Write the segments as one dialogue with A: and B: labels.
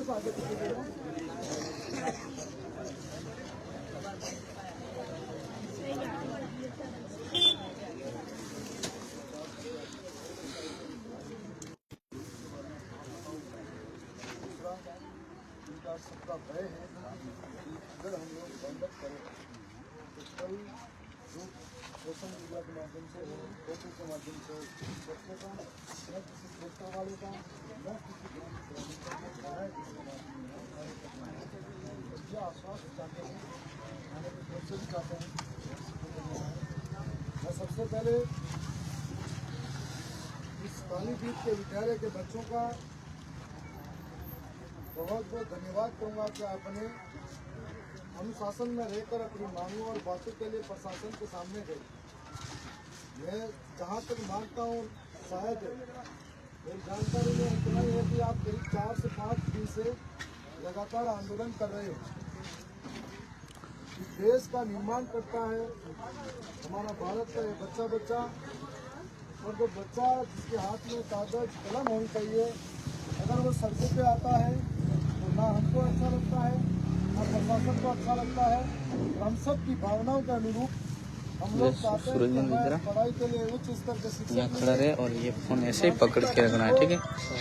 A: सा आगे पीछे सबका भय है कि अगर हम लोग बंधक करें तो कल जो सोशल मीडिया के माध्यम से हो, फोटो के माध्यम से हो, बच्चों का न किसी संस्था वाले का न किसी यह आश्वास चाहते हैं, हमें तो भी चाहते हैं। मैं सबसे पहले इस कालीपीठ के विद्यालय के बच्चों का बहुत बहुत धन्यवाद करूंगा कि आपने अनुशासन में रहकर अपनी मांगों और बातों के लिए प्रशासन के सामने गए। मैं जहां तक मानता हूं, शायद मेरी जानकारी में इतना ही है कि आप करीब 4 से 5 दिन से लगातार आंदोलन कर रहे हो। इस देश का निर्माण करता है हमारा भारत का ये बच्चा और जो बच्चा जिसके हाथ में कागज कलम होनी चाहिए, अगर वो सड़कों पे आता है तो ना हमको अच्छा लगता है ना प्रशासन को अच्छा लगता है। हम सब की भावनाओं के अनुरूप हम लोग चाहते हैं कि हमें पढ़ाई के लिए उच्च स्तर के शिक्षा
B: खड़ा रहे और ये फोन ऐसे ही पकड़ के रखना है, ठीक है?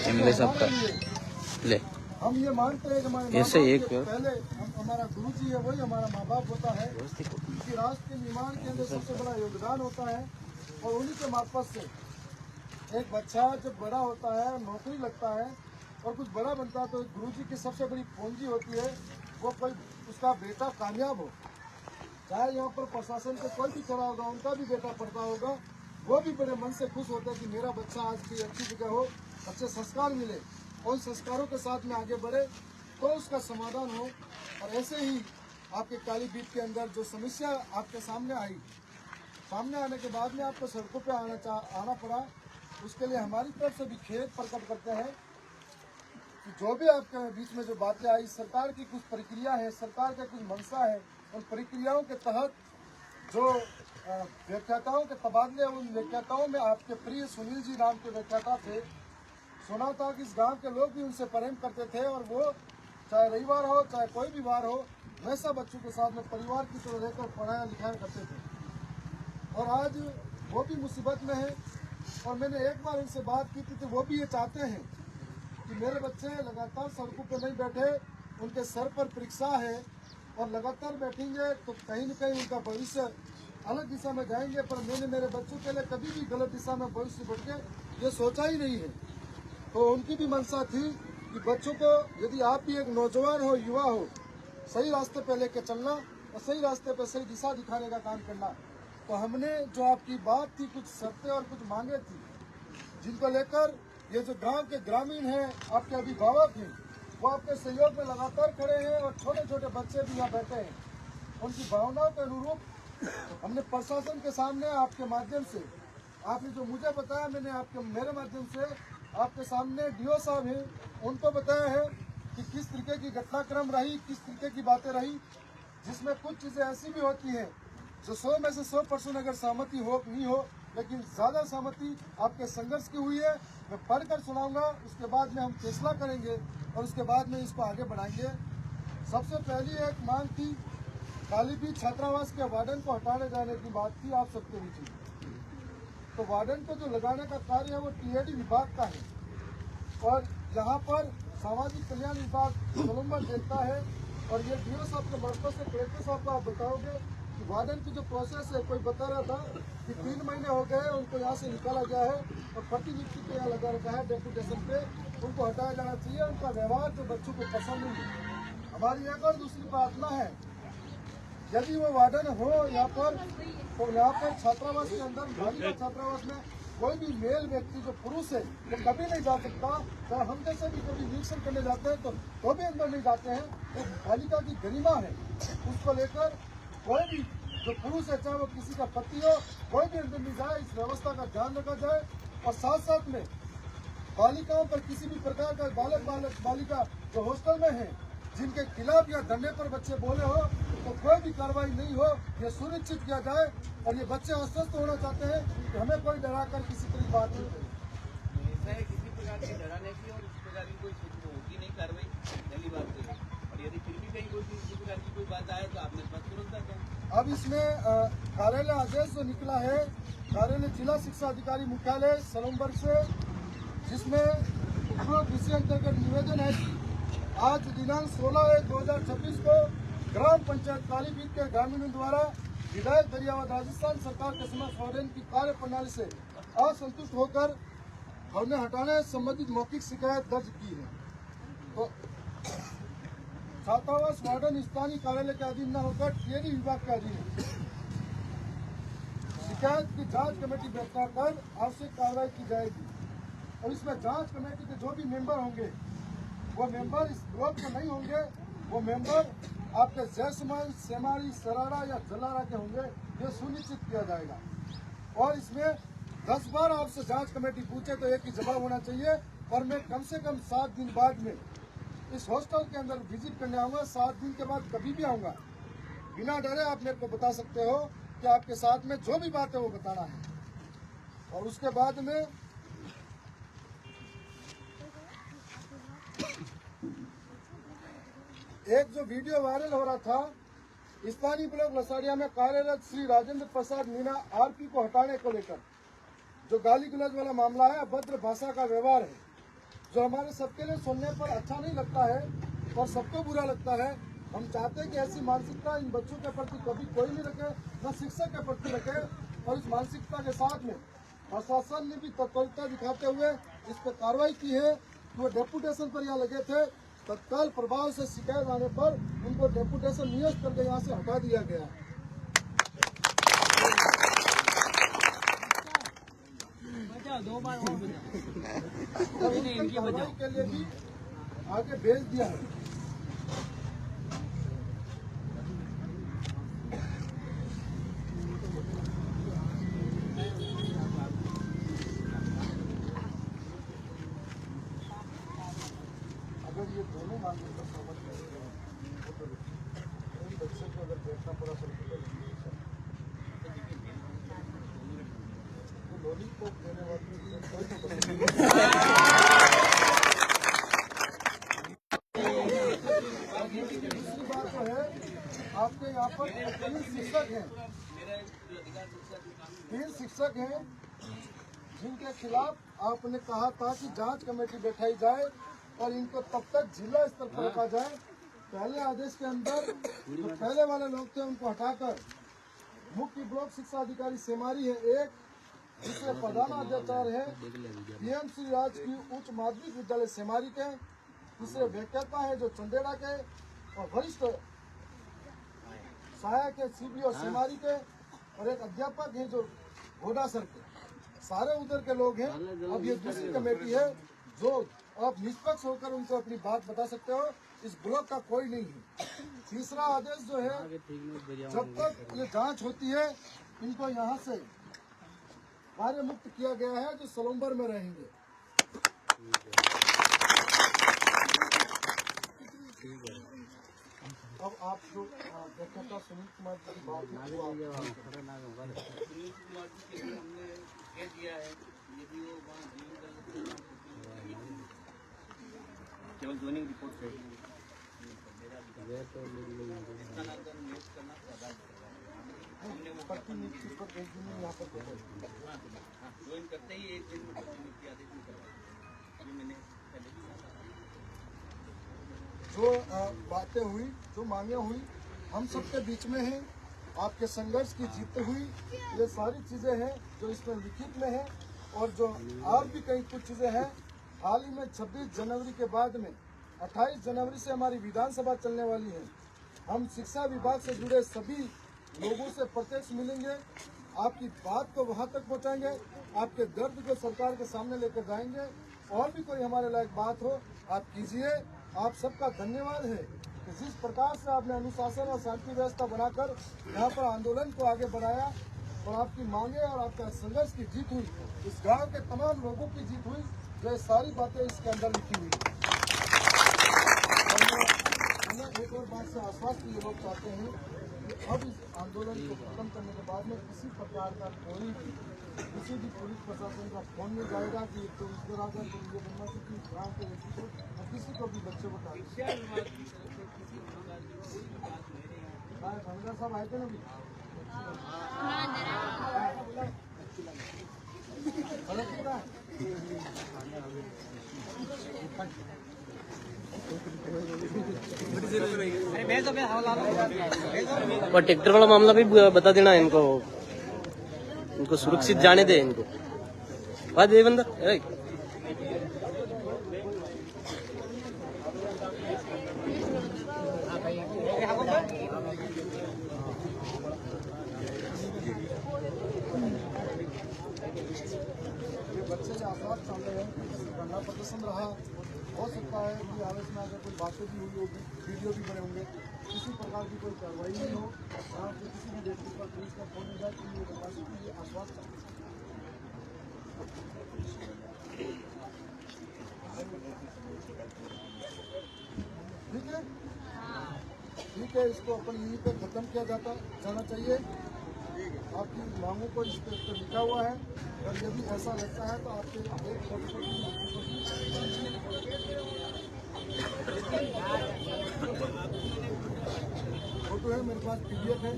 B: एमएलए साहब का ले
A: हम ये मानते हैं कि हमारे
B: ऐसे एक
A: पहले हमारा गुरु जी है, वही हमारा माँ बाप होता है, क्योंकि राष्ट्र के निर्माण के अंदर सबसे बड़ा योगदान होता है। और उन्हीं के मार्फत से एक बच्चा जब बड़ा होता है, नौकरी लगता है और कुछ बड़ा बनता है, तो गुरुजी की सबसे बड़ी पूंजी होती है वो कोई उसका बेटा कामयाब हो। चाहे यहाँ पर प्रशासन से कोई भी खड़ा होगा, उनका भी बेटा पढ़ता होगा, वो भी बड़े मन से खुश होता है कि मेरा बच्चा आज की अच्छी जगह हो, अच्छे संस्कार मिले और उन संस्कारों के साथ में आगे बढ़े तो उसका समाधान हो। और ऐसे ही आपके कालीपीठ के अंदर जो समस्या आपके सामने आई, सामने आने के बाद में आपको सड़कों पे आना पड़ा, उसके लिए हमारी तरफ से भी खेद प्रकट करते हैं कि जो भी आपके बीच में जो बातें आई, सरकार की कुछ प्रक्रिया है, सरकार का कुछ मंशा है, उन प्रक्रियाओं के तहत जो व्याख्याताओं के तबादले, उन व्याख्याताओं में आपके प्रिय सुनील जी नाम के व्याख्याता थे। सुना था कि इस गांव के लोग भी उनसे प्रेम करते थे और वो चाहे रविवार हो चाहे कोई भी वार हो, वैसा बच्चों के साथ में परिवार की तरह रहकर पढ़ाया लिखाया करते थे। और आज वो भी मुसीबत में है और मैंने एक बार उनसे बात की थी तो वो भी ये चाहते हैं कि मेरे बच्चे लगातार सड़कों पे नहीं बैठे, उनके सर पर परीक्षा है और लगातार बैठेंगे तो कहीं न कहीं उनका भविष्य अलग दिशा में जाएंगे। पर मैंने मेरे बच्चों के लिए कभी भी गलत दिशा में भविष्य बढ़ के ये सोचा ही नहीं है। तो उनकी भी मंशा थी कि बच्चों को, यदि आप भी एक नौजवान हो, युवा हो, सही रास्ते पे लेके चलना और सही रास्ते पे सही दिशा दिखाने का काम करना। तो हमने जो आपकी बात थी, कुछ शर्तें और कुछ मांगे थी, जिनको लेकर ये जो गांव के ग्रामीण हैं, आपके अभिभावक हैं, वो आपके सहयोग में लगातार खड़े हैं और छोटे छोटे बच्चे भी यहाँ बैठे हैं। उनकी भावनाओं के अनुरूप हमने प्रशासन के सामने आपके माध्यम से, आपने जो मुझे बताया, मैंने मेरे माध्यम से आपके सामने डीओ साहब हैं, उनको बताया है कि किस तरीके की घटनाक्रम रही, किस तरीके की बातें रही, जिसमें कुछ चीज़ें ऐसी भी होती हैं जो 100 में से 100% अगर सहमति हो नहीं हो, लेकिन ज़्यादा सहमति आपके संघर्ष की हुई है। मैं पढ़कर सुनाऊंगा, उसके बाद में हम फैसला करेंगे और उसके बाद में इसको आगे बढ़ाएंगे। सबसे पहली एक मांग थी, कालीपीठ छात्रावास के वार्डन को हटाने जाने की बात थी आप सबके बीच में। तो वार्डन को जो लगाने का कार्य है वो टीएडी विभाग का है और यहाँ पर सामाजिक कल्याण विभाग नवंबर देखता है। और ये डीओ साहब के मार्फत से कलेक्टर साहब को आप बताओगे कि वार्डन की जो प्रोसेस है, कोई बता रहा था कि 3 महीने हो गए उनको यहाँ से निकाला गया है और प्रतिनियुक्ति पे यहाँ लगा रखा है डेपुटेशन पे, उनको हटाया जाना चाहिए। उनका व्यवहार जो बच्चों को पसंद नहीं है। हमारी एक और दूसरी प्रार्थना है, यदि वो वार्डन हो यहाँ पर, तो यहाँ पर छात्रावास के अंदर, बालिका छात्रावास में कोई भी मेल व्यक्ति जो पुरुष है वो कभी नहीं जा सकता। चाहे हम जैसे भी कभी निरीक्षण करने जाते हैं तो भी अंदर नहीं जाते हैं। वो बालिका की गरिमा है, उसको लेकर कोई भी जो पुरुष है, चाहे वो किसी का पति हो, कोई भी अंदर नहीं जाए। इस व्यवस्था का ध्यान रखा जाए और साथ साथ में बालिकाओं पर किसी भी प्रकार का बालिका जो हॉस्टल में है, जिनके खिलाफ या धरने पर बच्चे बोले हो, तो कोई भी कार्रवाई नहीं हो, ये सुनिश्चित किया जाए। और ये बच्चे आश्वस्त होना चाहते हैं कि हमें कोई डराकर किसी तरह बात नहीं करें।
C: किसी प्रकार की डराने की और इस प्रकार की कोई स्थिति होगी नहीं। नहीं कार्रवाई पहली बात तो है। और यदि फिर भी कहीं किसी प्रकार की कोई बात आए तो आप मेरे पास तुरंत आ जाए।
A: अब इसमें कार्यालय आदेश जो निकला है कार्यालय जिला शिक्षा अधिकारी मुख्यालय सलूमबर्ग से, जिसमें उपरोक्त विषय अंतर्गत निवेदन है कि आज दिनांक 16/1/2026 को ग्राम पंचायत कालीबीत के ग्रामीणों द्वारा विधायक दरियावद राजस्थान सरकार के समक्ष वार्डन की कार्य प्रणाली से असंतुष्ट होकर हमने हटाने संबंधित मौखिक शिकायत दर्ज की है। तो छात्रावास वार्डन स्थानीय कार्यालय के अधीन न होकर टीएडी विभाग के अधीन है। शिकायत की जांच कमेटी बैठाकर आवश्यक कार्रवाई की जाएगी और इसमें जांच कमेटी के जो भी मेंबर होंगे वो मेंबर इस ब्लॉक में नहीं होंगे, वो मेंबर आपके जैसमल, सेमारी, सरारा या जलारा के होंगे, ये सुनिश्चित किया जाएगा। और इसमें 10 बार आपसे जांच कमेटी पूछे तो एक ही जवाब होना चाहिए। और मैं कम से कम 7 दिन बाद में इस हॉस्टल के अंदर विजिट करने आऊंगा। 7 दिन के बाद कभी भी आऊंगा, बिना डरे आप मेरे को बता सकते हो कि आपके साथ में जो भी बात है वो बताना है। और उसके बाद में एक जो वीडियो वायरल हो रहा था स्थानीय ब्लॉक लसाड़िया में कार्यरत श्री राजेंद्र प्रसाद मीणा आरपी को हटाने को लेकर, जो गाली गलौज वाला मामला है, अभद्र भाषा का व्यवहार है, जो हमारे सबके लिए सुनने पर अच्छा नहीं लगता है और सबको बुरा लगता है। हम चाहते हैं कि ऐसी मानसिकता इन बच्चों के प्रति कभी कोई नहीं रखे, न शिक्षक के प्रति रखे। और इस मानसिकता के साथ में प्रशासन ने भी तत्परता दिखाते हुए इस पर कार्रवाई की है। वो डेपुटेशन पर यहाँ लगे थे, तत्काल प्रभाव से शिकायत आने पर उनको डेपुटेशन नियत करके यहाँ से हटा दिया गया। कार्रवाई के लिए भी आगे भेज दिया है। अगर ये दोनों मामले को समझ लेते हैं तो बच्चे को अगर देखना पड़ा तो लॉलीपॉप देने वाले दूसरी बात जो है, आपके यहाँ पर 3 शिक्षक हैं जिनके खिलाफ आपने कहा था कि जांच कमेटी बैठाई जाए और इनको तब तक जिला स्तर पर रखा जाए। पहले आदेश के अंदर जो पहले वाले लोग थे उनको हटाकर मुख्य ब्लॉक शिक्षा अधिकारी सेमारी है एक, दूसरे प्रधानाध्याचार्य है पीएम श्री राजकीय उच्च माध्यमिक विद्यालय सेमारी के, तीसरे व्याख्याता है जो चंदेड़ा के, और वरिष्ठ सहायक है सीबीओ सेमारी के, और एक अध्यापक है जो घोड़ासर के। सारे उधर के लोग हैं। अब ये दूसरी कमेटी है जो आप निष्पक्ष होकर उनको अपनी बात बता सकते हो। इस ब्लॉक का कोई नहीं है। तीसरा आदेश जो है, जब तक ये जांच होती है इनको यहाँ से कार्य मुक्त किया गया है, जो सलूमबर्ग में रहेंगे। अब आप जो व्याख्याता सुनील कुमार जी की बात है वो
C: सुनील कुमार जी के लिए हमने कह दिया है, यदि वो वहाँ केवल जोनिंग रिपोर्ट चाहिए,
A: प्रतिनियुक्ति पर एक दिन यहाँ पर
C: ज्वाइन करते ही एक दिन में प्रतिनियुक्ति आदेश निकलवा, ये मैंने पहले भी कहा था।
A: जो बातें हुई, जो मांगे हुई, हम सबके बीच में है। आपके संघर्ष की जीत हुई, ये सारी चीजें हैं जो इसमें लिखित में है। और जो और भी कई कुछ चीजें हैं। हाल ही में 26 जनवरी के बाद में 28 जनवरी से हमारी विधानसभा चलने वाली है। हम शिक्षा विभाग से जुड़े सभी लोगों से प्रत्यक्ष मिलेंगे, आपकी बात को वहां तक पहुंचाएंगे, आपके दर्द को सरकार के सामने लेकर जाएंगे। और भी कोई हमारे लायक बात हो आप कीजिए। आप सबका धन्यवाद है कि जिस प्रकार से आपने अनुशासन और शांति व्यवस्था बनाकर यहाँ पर आंदोलन को आगे बढ़ाया और आपकी मांगे और आपका संघर्ष की जीत हुई, इस गांव के तमाम लोगों की जीत हुई, जो ये सारी बातें इसके अंदर लिखी हुई है। हमें एक और बात से आश्वस्त ये लोग चाहते हैं कि अब इस आंदोलन को खत्म करने के बाद में किसी प्रकार का कोई भी किसी भी पुलिस प्रशासन का फोन नहीं जाएगा कि तो इस तरह का ये बनना चाहिए गाँव के व्यक्ति को किसी को भी बच्चे को डालिए।
C: शिक्षा विभाग की तरफ से किसी प्रकार की कोई भी बात मेरे यहाँ
A: खानदार साहब आए थे ना अभी?
D: और ट्रैक्टर वाला मामला भी बता देना इनको, इनको सुरक्षित जाने दे इनको। बाद ये बंदा
A: बच्चे आजाद चल रहे हैं, धरना प्रदर्शन रहा। हो सकता है कि आवेश में अगर कोई बातें भी हुई होगी, वीडियो भी बने होंगे, किसी प्रकार की कोई कार्रवाई नहीं हो, यहाँ पे किसी भी व्यक्ति पर पुलिस का फोन मिला कि ये बता सकती है आश्वासन। ठीक है, इसको अपन यहीं पे खत्म किया जाना चाहिए। आपकी मांगों को इस पे लिखा हुआ है, और यदि ऐसा लगता है तो आपके एक फोटो है मेरे पास, PDF है,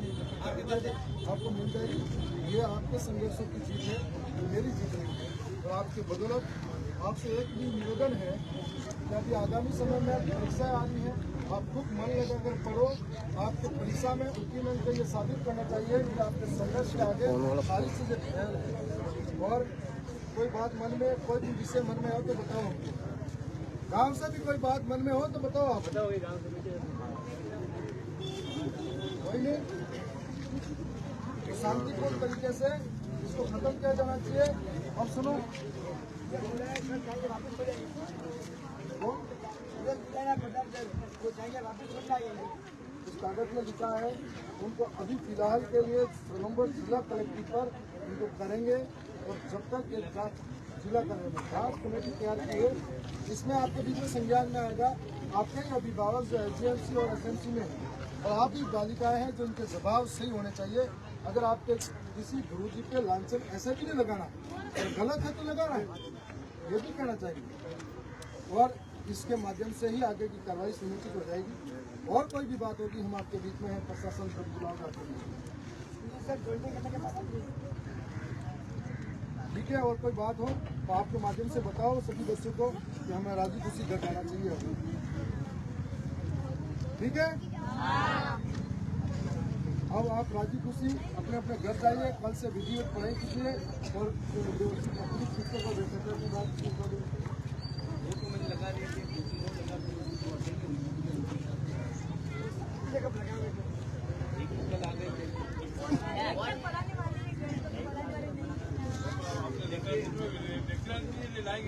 A: आपको मिल जाएगी। ये आपके संघर्षों की जीत है, मेरी जीत नहीं है। तो आपके बदौलत आपसे एक भी निवेदन है कि अभी आगामी समय में परीक्षाएं आ रही हैं, आप खूब मन लगाकर पढ़ो। आपके परीक्षा में उत्तीर्ण अंक ये साबित करना चाहिए कि आपके संघर्ष के आगे सारी चीजें फेल है। और कोई बात मन में, कोई भी विषय मन में हो तो बताओ हमको। गांव से भी कोई बात मन में हो तो बताओ आप। कोई नहीं, शांतिपूर्ण तरीके से इसको खत्म किया जाना चाहिए। अब सुनो, इस कागज में लिखा है उनको अभी फिलहाल के लिए नवंबर जिला कलेक्टर पर उनको करेंगे, और जब तक ये जिला जांच कमेटी तैयार की है, इसमें आपके बीच में संज्ञान में आएगा आपके ही अभिभावक जो SGMC और SMC में है, और आप ही बालिकाएं हैं जो इनके जवाब सही होने चाहिए। अगर आपके किसी गुरु जी पे लांछन ऐसे भी नहीं लगाना, गलत है तो लगाना है, ये भी कहना चाहिए। और इसके माध्यम से ही आगे की कार्रवाई सुनिश्चित हो जाएगी। और कोई भी बात होगी हम आपके बीच में है, प्रशासन सब बुलाओगे आपके बीच में। ठीक है, और कोई बात हो तो आपके माध्यम से बताओ सभी बच्चों को कि हमें राजी खुशी घर जाना चाहिए। ठीक है, अब आप राजी खुशी अपने अपने घर जाइए। कल से वीडियो पढ़ाई कीजिए, और जो अपनी शिक्षकों को बेहतर की बात
C: मैंने लगा दिया कि कल आ गए थे।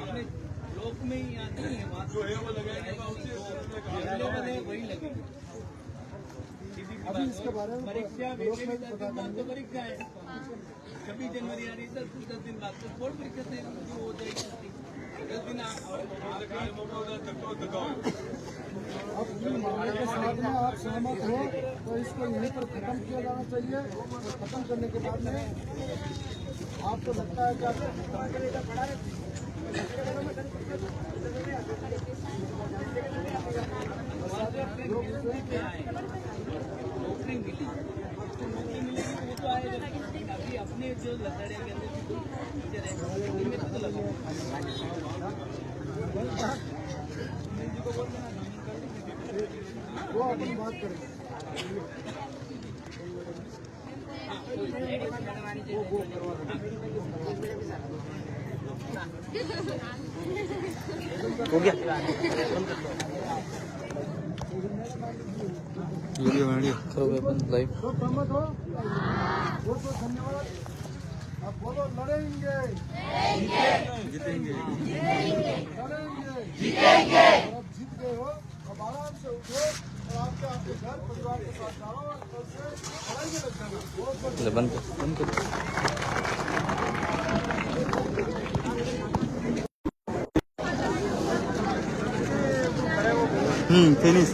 C: अपने लोक में ही आती है बात, जो है वो लगाएंगे, वही लगेगी।
A: अभी इसके बारे में
C: परीक्षा तो परीक्षा है, 26 जनवरी आ रही है, 10 दिन बाद तो बोर्ड परीक्षा से हो जाएगी। 10 दिन
A: अब मामले के साथ में आप सहमत हो तो इसको यहीं पर खत्म किया जाना चाहिए। और खत्म करने के बाद में आपको लगता है कि आप
C: नौकरी मिली, तो नौकरी मिलेगी वो तो आएगा, लेकिन अभी अपने जो लड़े के अंदर टीचर है उनमें तो लगा
A: वो अपनी बात करेंगे।
D: हो गया।
B: लाइव
A: तो सहमत हो? बहुत बहुत धन्यवाद। अब बोलो, लड़ेंगे जीतेंगे, लड़ेंगे जीतेंगे। और अब जीत गए हो, अब आराम से उठो और आपके घर परिवार के साथ जाओ और कल से पढ़ाई में लग जाना। बहुत बहुत
B: बंद कर फिनिश।